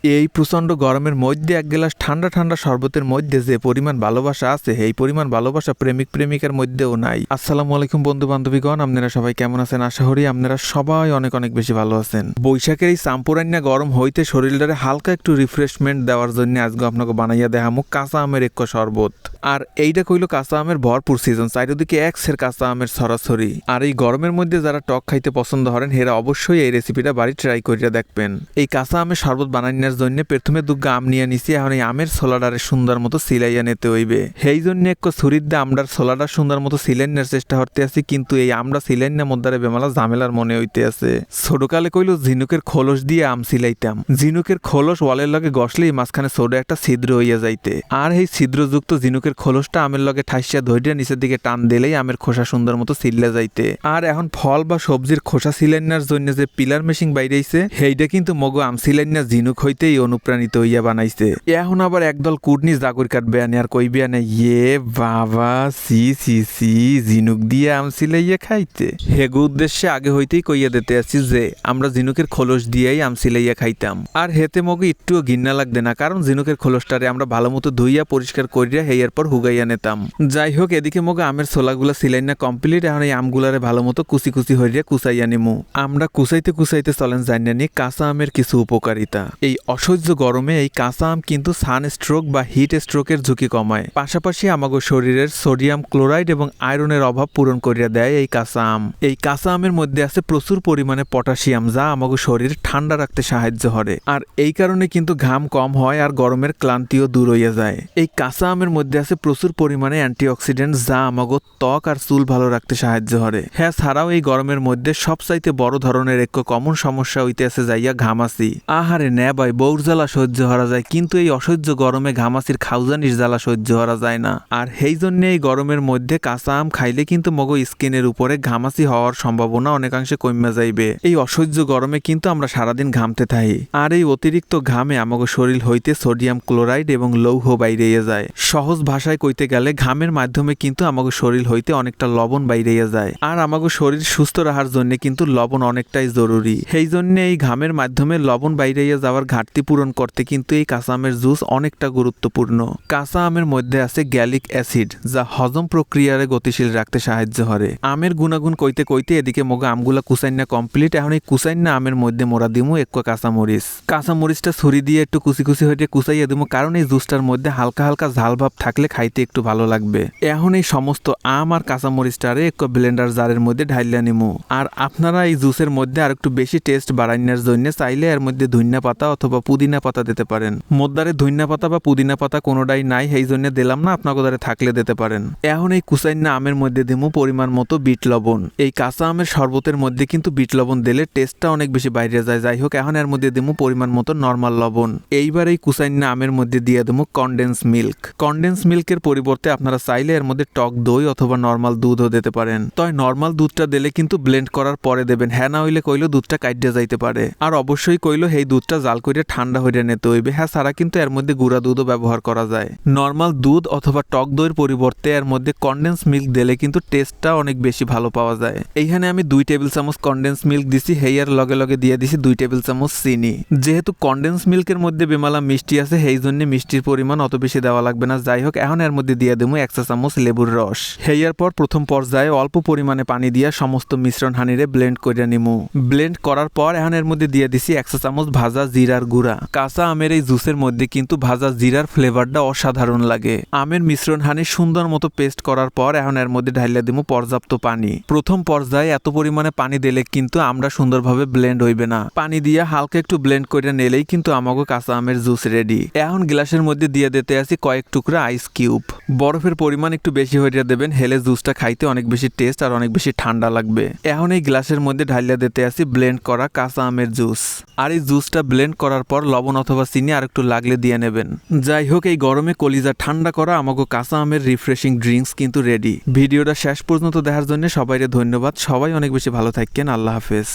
এই প্রচণ্ড গরমের মধ্যে এক গ্লাস ঠান্ডা ঠান্ডা শরবতের মধ্যে যে পরিমাণ ভালোবাসা আছে এই পরিমাণ ভালোবাসা প্রেমিক প্রেমিকার মধ্যেও নাই। আসসালামু আলাইকুম বন্ধু বান্ধবীগণ, আপনারা সবাই কেমন আছেন? আশা করি আপনারা সবাই অনেক অনেক বেশি ভালো আছেন। বৈশাখের এই চাম্পুরান্না গরম হইতে শরীরটারে হালকা একটু রিফ্রেশমেন্ট দেওয়ার জন্য আজকে আপনাকে বানাইয়া দেখামু কাঁচা আমের এক শরবত। আর এইটা কইল কাঁচা আমের ভরপুর সিজন, চারিদিকে একসের কাঁচা আমের ছড়াছড়ি। আর এই গরমের মধ্যে যারা টক খাইতে পছন্দ করেন হেরা অবশ্যই এই রেসিপিটা বাড়ি ট্রাই করিয়া দেখবেন। এই কাঁচা আমের শরবত বানানোর জন্য প্রথমে দুগ্গা আম নিয়ে নিছি, এখন এই আমের ছোলাডারে সুন্দর মতো সিলাইয়া নিতে হইবে। সেই জন্য এক ছুরির দিয়ে আমরার ছোলাটা সুন্দর মতো সিলাই নেওয়ার চেষ্টা করতে আছি, কিন্তু এই আমরা সিলাই নেওয়ার মধ্যে বেমালা ঝামেলার মনে হইতে আছে। ছোটকালে কইল ঝিনুকের খোলস দিয়ে আম সিলাইতাম, ঝিনুকের খোলস ওয়ালের লগে গসলেই মাঝখানে ছোট একটা ছিদ্র হইয়া যাইতে, আর এই ছিদ্রযুক্ত ঝিনুকের খোলসটা আমের লগে ঠাইসা ধৈর্য নিচের দিকে টান দিলেই আমের খোসা সুন্দর মতো সিললে যাইতে। আর এখন ফল বা সবজির খোসা সিলাইনার জন্য যে পিলার মেশিন বাইরেছে সেইটা কিন্তু মগো আম সিলাইনা ঝিনুক হইতেই অনুপ্রাণিত হইয়া বানাইছে। এখন আবার একদল কুটনি জাগর কাটবে আনে আর কইবে আনে ইয়ে বাবা সি সি সি ঝিনুক দিয়ে আম সিলাইয়া খাইতে। হেগু উদ্দেশ্যে আগে হইতেই কইয়া দিতে আছি যে আমরা ঝিনুকের খোলস দিয়েই আম সিলাইয়া খাইতাম, আর হেতে মগো একটুও ঘৃণা লাগবে না, কারণ ঝিনুকের খোলসটারে আমরা ভালো মতো ধুইয়া পরিষ্কার করিয়া হেয়ার পর হুগাইয়া নিতাম। যাই হোক, এদিকে মগো আমের ছোলাগুলা সিলাইনা কমপ্লিট, এখন এই আমগুলারে ভালো মতো কুচি কুচি হইয়া কুচাইয়া নিমু। আমরা কুচাইতে কুচাইতে চলেন জানিয়া নি কাঁচা আমের কিছু উপকারিতা। এই অসহ্য গরমে এই কাঁচা আম কিন্তু সান স্ট্রোক বা হিট স্ট্রোকের ঝুঁকি কমায়, পাশাপাশি আমাগো শরীরের সোডিয়াম ক্লোরাইড এবং আয়রনের অভাব পূরণ করিয়া দেয় এই কাঁচা আম। এই কাঁচা আমের মধ্যে আছে প্রচুর পরিমাণে পটাশিয়াম, যা আমাগো শরীর ঠান্ডা রাখতে সাহায্য করে, আর এই কারণে কিন্তু ঘাম কম হয় আর গরমের ক্লান্তিও দূর হইয়া যায়। এই কাঁচা আমের মধ্যে আছে প্রচুর পরিমাণে অ্যান্টিঅক্সিডেন্ট, যা আমাগো ত্বক আর চুল ভালো রাখতে সাহায্য করে। হ্যাঁ, ছাড়াও এই গরমের মধ্যে সবচাইতে বড় ধরনের এক কমন সমস্যা হইতে আছে যাইয়া ঘামাসি। আহারে নে ভাই, বউর জ্বালা সহ্য করা যায়, কিন্তু এই অসহ্য গরমে ঘামাসির খাউজানির জ্বালা সহ্য করা যায় না। আর সেই জন্য এই গরমের মধ্যে কাঁচা আম খাইলে কিন্তু মগো স্কিনের উপরে ঘামাসি হওয়ার সম্ভাবনা অনেকাংশে কমে যাইবে। এই অসহ্য গরমে কিন্তু আমরা সারাদিন ঘামতে থাকি, আর এই অতিরিক্ত ঘামে আমাগো শরীর হইতে সোডিয়াম ক্লোরাইড এবং লৌহ বাইরে যায়। সহজ ভাষায় কইতে গেলে ঘামের মাধ্যমে কিন্তু আমাগো শরীর হইতে অনেকটা লবণ বাইরে যায়, আর আমাগো শরীর সুস্থ রাখার জন্য কিন্তু লবণ অনেকটাই জরুরি। সেই জন্য এই ঘামের মাধ্যমে লবণ বাইরে যাওয়ার ঘাটতি পূরণ করতে কিন্তু এই কাঁচা আমের জুস অনেকটা গুরুত্বপূর্ণ। কাঁচা আমের মধ্যে আছে গ্যালিক অ্যাসিড, যা হজম প্রক্রিয়ারে গতিশীল রাখতে সাহায্য করে। আমের গুণাগুণ কইতে কইতে এদিকে মগো আমগুলা কুচাইনা কমপ্লিট, এখন এই কুচাইনা আমের মধ্যে মোরা দিমু এক কাঁচামরিচ। কাঁচামরিচটা ছুরি দিয়ে একটু কুচি কুচি হইতে কুচাইয়া দিমু, কারণ এই জুসটার মধ্যে হালকা হালকা ঝাল ভাব থাকলে খাইতে একটু ভালো লাগবে। এখন এই সমস্ত আম আর কাঁচামরিচটারে এক ব্লেন্ডার জারের মধ্যে ঢাইলা নিমু। আর আপনারা এই জুসের মধ্যে আর একটু বেশি টেস্ট বাড়ানোর জন্য চাইলে এর মধ্যে ধনিয়া পাতা অথবা পুদিনা পাতা দিতে পারেন। মোদ্দারে ধনিয়া পাতা বা পুদিনা পাতা কোনোটাই নাই, সেই জন্য দিলাম না, আপনাকে দ্বারা থাকলে দিতে পারেন। এখন এই কুচাইনা আমের মধ্যে দিমু পরিমাণ মতো বিট লবণ। এই কাঁচা আমের শরবতের মধ্যে কিন্তু বিট লবণ দিলে টেস্টটা অনেক বেশি বাইরে যায়। যাই হোক, এখন এর মধ্যে দিমু পরিমাণ মতো নর্মাল লবণ। এইবার এই কুচাইনা আমের মধ্যে দিয়ে দিমু কনডেন্স মিল্ক। কনডেন্স মিল্কের পরিবর্তে আপনারা চাইলে এর মধ্যে টক দই অথবা নর্মাল দুধও দিতে পারেন। তবে নর্মাল দুধটা দিলে কিন্তু ব্লেন্ড করার পরে দেবেন, হ্যাঁ না হইলে কইলো দুধটা কাইটে যাইতে পারে। আর অবশ্যই কইলো এই দুধটা জাল করে ঠান্ডা হইয়া নিতে হইবে। হ্যাঁ, ছাড়া কিন্তু এর মধ্যে গুঁড়া দুধও ব্যবহার করা যায়। নর্মাল দুধ অথবা টক দইয়ের পরিবর্তে এর মধ্যে কনডেন্স মিল্ক দিলে কিন্তু টেস্টটা অনেক বেশি ভালো পাওয়া যায়। এইখানে আমি 2 টেবিল চামচ কনডেন্স মিল্ক দিছি, হেয়ার লগে লগে দিয়ে দিছি 2 টেবিল চামচ চিনি। যেহেতু কনডেন্স মিল্কের মধ্যে বেমালা মিষ্টি আছে, সেই জন্য মিষ্টির পরিমাণ অত বেশি দেওয়া লাগবে না। যাই হোক, এখন এর মধ্যে দিয়ে দেবো 1 চা চামচ লেবুর রস। হেয়ার পর প্রথম পর্যায়ে অল্প পরিমাণে পানি দিয়া সমস্ত মিশ্রণ হানিরে ব্লেন্ড করে নিমু। ব্লেন্ড করার পর এখন এর মধ্যে দিয়ে দিছি 1 চা চামচ ভাজা জিরার গুঁড়া। কাঁচা আমের এই জুসের মধ্যে কিন্তু ভাজা জিরার ফ্লেভারটা অসাধারণ লাগে। আমের মিশ্রণ হানি সুন্দর মতো পেস্ট করার পর এখন এর মধ্যে ঢাইলা দিমু পর্যাপ্ত পানি। প্রথম পর্যায়ে এত পরিমাণে পানি দিলে কিন্তু আমরা সুন্দরভাবে ব্লেন্ড হইবে না, পানি দিয়া হালকা একটু ব্লেন্ড করে নিলেই কিন্তু আমাগো কাঁচা আমের জুস রেডি। এখন গ্লাসের মধ্যে দিয়ে দিতে আসি কয়েক টুকরা আইস কিউব। বরফের পরিমাণ একটু বেশি হইয়া দেবেন, হেলে জুসটা খাইতে অনেক বেশি টেস্ট আর অনেক বেশি ঠান্ডা লাগবে। এখন এই গ্লাসের মধ্যে ঢাইলা দিতে আসি ব্লেন্ড করা কাঁচা আমের জুস। আর এই জুসটা ব্লেন্ড করার পর লবণ অথবা চিনি আর একটু লাগলে দিয়ে নেবেন। যাই হোক, এই গরমে কলিজা ঠান্ডা করা আমাগো কাঁচা আমের রিফ্রেশিং ড্রিঙ্কস কিন্তু রেডি। ভিডিওটা শেষ পর্যন্ত দেখার জন্য সবাইকে ধন্যবাদ। সবাই অনেক বেশি ভালো থাকেন। আল্লাহ হাফেজ।